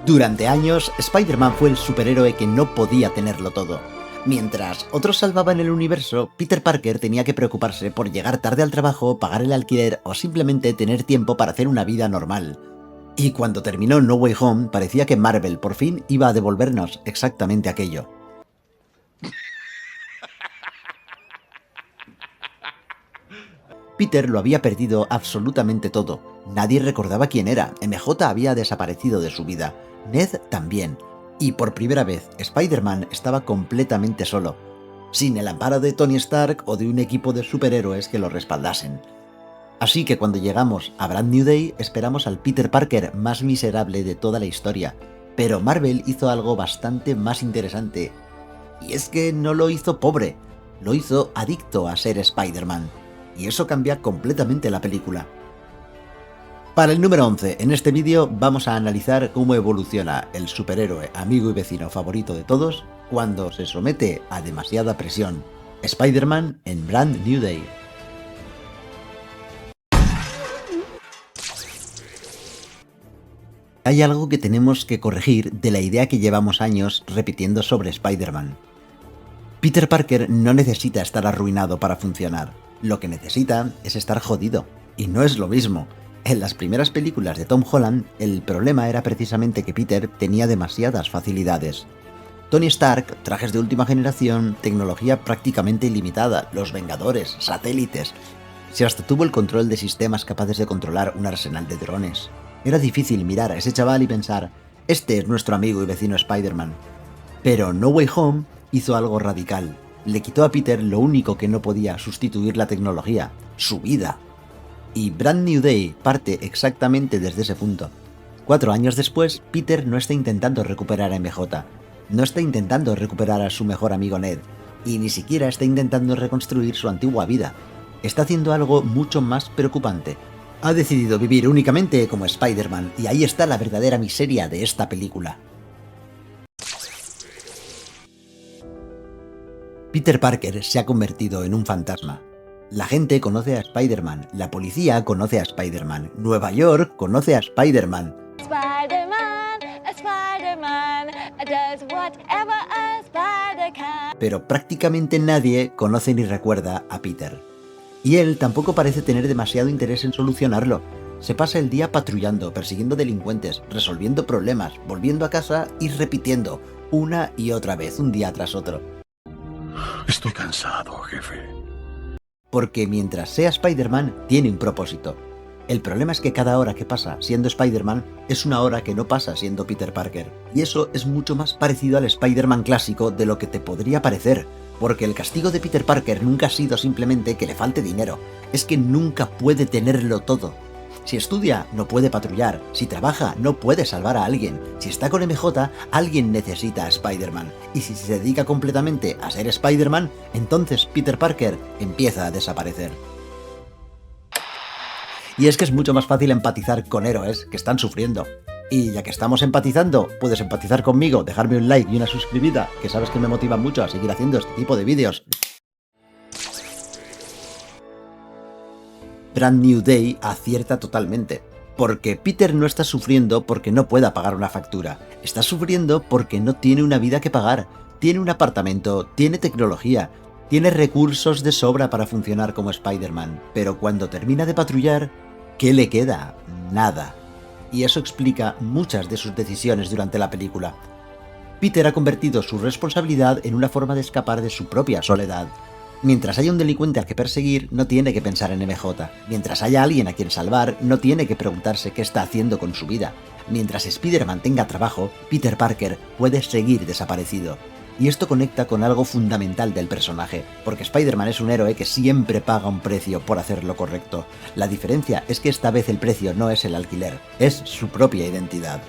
Durante años, Spider-Man fue el superhéroe que no podía tenerlo todo. Mientras otros salvaban el universo, Peter Parker tenía que preocuparse por llegar tarde al trabajo, pagar el alquiler o simplemente tener tiempo para hacer una vida normal. Y cuando terminó No Way Home, parecía que Marvel por fin iba a devolvernos exactamente aquello. Peter lo había perdido absolutamente todo. Nadie recordaba quién era, MJ había desaparecido de su vida, Ned también. Y por primera vez, Spider-Man estaba completamente solo, sin el amparo de Tony Stark o de un equipo de superhéroes que lo respaldasen. Así que cuando llegamos a Brand New Day, esperamos al Peter Parker más miserable de toda la historia. Pero Marvel hizo algo bastante más interesante. Y es que no lo hizo pobre, lo hizo adicto a ser Spider-Man. Y eso cambia completamente la película. Para el número 11, en este vídeo vamos a analizar cómo evoluciona el superhéroe amigo y vecino favorito de todos cuando se somete a demasiada presión. Spider-Man en Brand New Day. Hay algo que tenemos que corregir de la idea que llevamos años repitiendo sobre Spider-Man. Peter Parker no necesita estar arruinado para funcionar. Lo que necesita es estar jodido. Y no es lo mismo. En las primeras películas de Tom Holland, el problema era precisamente que Peter tenía demasiadas facilidades. Tony Stark, trajes de última generación, tecnología prácticamente ilimitada, los Vengadores, satélites. Si hasta tuvo el control de sistemas capaces de controlar un arsenal de drones. Era difícil mirar a ese chaval y pensar, este es nuestro amigo y vecino Spider-Man. Pero No Way Home hizo algo radical. Le quitó a Peter lo único que no podía sustituir la tecnología, su vida. Y Brand New Day parte exactamente desde ese punto. 4 años después, Peter no está intentando recuperar a MJ, no está intentando recuperar a su mejor amigo Ned, y ni siquiera está intentando reconstruir su antigua vida. Está haciendo algo mucho más preocupante. Ha decidido vivir únicamente como Spider-Man, y ahí está la verdadera miseria de esta película. Peter Parker se ha convertido en un fantasma. La gente conoce a Spider-Man, la policía conoce a Spider-Man, Nueva York conoce a Spider-Man. Pero prácticamente nadie conoce ni recuerda a Peter. Y él tampoco parece tener demasiado interés en solucionarlo. Se pasa el día patrullando, persiguiendo delincuentes, resolviendo problemas, volviendo a casa y repitiendo, una y otra vez, un día tras otro. Estoy cansado, jefe. Porque mientras sea Spider-Man, tiene un propósito. El problema es que cada hora que pasa siendo Spider-Man es una hora que no pasa siendo Peter Parker. Y eso es mucho más parecido al Spider-Man clásico de lo que te podría parecer. Porque el castigo de Peter Parker nunca ha sido simplemente que le falte dinero. Es que nunca puede tenerlo todo. Si estudia, no puede patrullar. Si trabaja, no puede salvar a alguien. Si está con MJ, alguien necesita a Spider-Man. Y si se dedica completamente a ser Spider-Man, entonces Peter Parker empieza a desaparecer. Y es que es mucho más fácil empatizar con héroes que están sufriendo. Y ya que estamos empatizando, puedes empatizar conmigo, dejarme un like y una suscribida, que sabes que me motiva mucho a seguir haciendo este tipo de vídeos. Brand New Day acierta totalmente, porque Peter no está sufriendo porque no pueda pagar una factura, está sufriendo porque no tiene una vida que pagar, tiene un apartamento, tiene tecnología, tiene recursos de sobra para funcionar como Spider-Man, pero cuando termina de patrullar, ¿qué le queda? Nada. Y eso explica muchas de sus decisiones durante la película. Peter ha convertido su responsabilidad en una forma de escapar de su propia soledad. Mientras haya un delincuente al que perseguir, no tiene que pensar en MJ. Mientras haya alguien a quien salvar, no tiene que preguntarse qué está haciendo con su vida. Mientras Spider-Man tenga trabajo, Peter Parker puede seguir desaparecido. Y esto conecta con algo fundamental del personaje, porque Spider-Man es un héroe que siempre paga un precio por hacer lo correcto. La diferencia es que esta vez el precio no es el alquiler, es su propia identidad.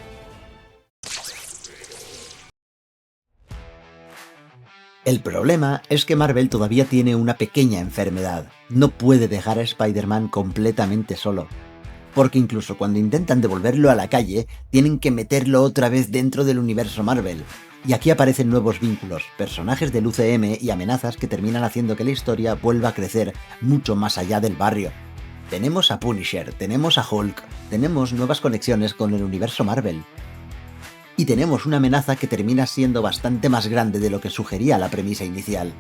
El problema es que Marvel todavía tiene una pequeña enfermedad. No puede dejar a Spider-Man completamente solo. Porque incluso cuando intentan devolverlo a la calle, tienen que meterlo otra vez dentro del universo Marvel. Y aquí aparecen nuevos vínculos, personajes del UCM y amenazas que terminan haciendo que la historia vuelva a crecer mucho más allá del barrio. Tenemos a Punisher, tenemos a Hulk, tenemos nuevas conexiones con el universo Marvel. Y tenemos una amenaza que termina siendo bastante más grande de lo que sugería la premisa inicial.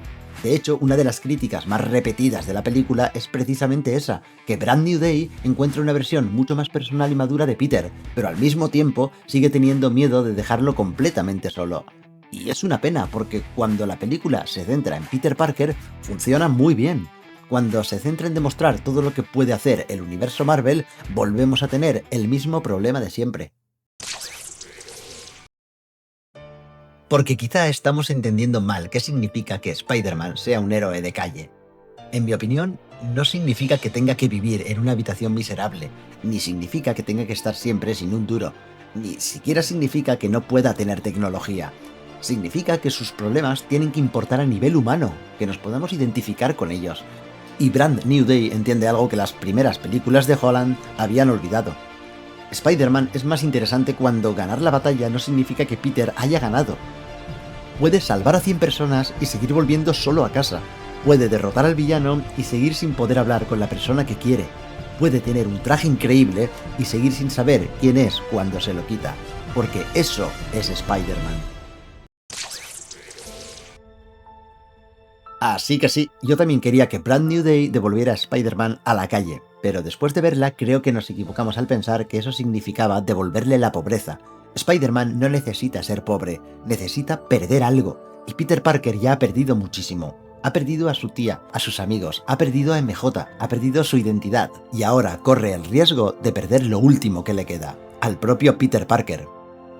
De hecho, una de las críticas más repetidas de la película es precisamente esa, que Brand New Day encuentra una versión mucho más personal y madura de Peter, pero al mismo tiempo sigue teniendo miedo de dejarlo completamente solo. Y es una pena, porque cuando la película se centra en Peter Parker, funciona muy bien. Cuando se centra en demostrar todo lo que puede hacer el universo Marvel, volvemos a tener el mismo problema de siempre. Porque quizá estamos entendiendo mal qué significa que Spider-Man sea un héroe de calle. En mi opinión, no significa que tenga que vivir en una habitación miserable, ni significa que tenga que estar siempre sin un duro, ni siquiera significa que no pueda tener tecnología. Significa que sus problemas tienen que importar a nivel humano, que nos podamos identificar con ellos. Y Brand New Day entiende algo que las primeras películas de Holland habían olvidado. Spider-Man es más interesante cuando ganar la batalla no significa que Peter haya ganado. Puede salvar a 100 personas y seguir volviendo solo a casa. Puede derrotar al villano y seguir sin poder hablar con la persona que quiere. Puede tener un traje increíble y seguir sin saber quién es cuando se lo quita. Porque eso es Spider-Man. Así que sí, yo también quería que Brand New Day devolviera a Spider-Man a la calle, pero después de verla creo que nos equivocamos al pensar que eso significaba devolverle la pobreza. Spider-Man no necesita ser pobre, necesita perder algo, y Peter Parker ya ha perdido muchísimo. Ha perdido a su tía, a sus amigos, ha perdido a MJ, ha perdido su identidad, y ahora corre el riesgo de perder lo último que le queda, al propio Peter Parker.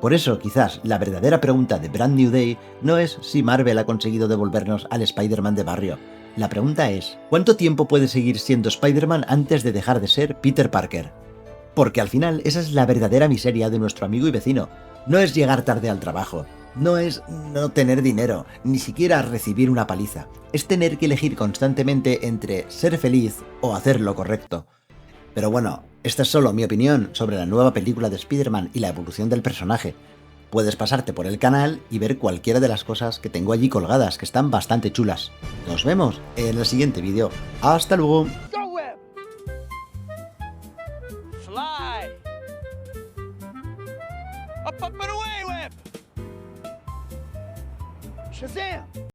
Por eso, quizás, la verdadera pregunta de Brand New Day no es si Marvel ha conseguido devolvernos al Spider-Man de barrio. La pregunta es, ¿cuánto tiempo puede seguir siendo Spider-Man antes de dejar de ser Peter Parker? Porque al final esa es la verdadera miseria de nuestro amigo y vecino. No es llegar tarde al trabajo, no es no tener dinero, ni siquiera recibir una paliza. Es tener que elegir constantemente entre ser feliz o hacer lo correcto. Pero bueno, esta es solo mi opinión sobre la nueva película de Spider-Man y la evolución del personaje. Puedes pasarte por el canal y ver cualquiera de las cosas que tengo allí colgadas, que están bastante chulas. Nos vemos en el siguiente vídeo. ¡Hasta luego! Go Web! Fly! Up and away, Web! Shazam!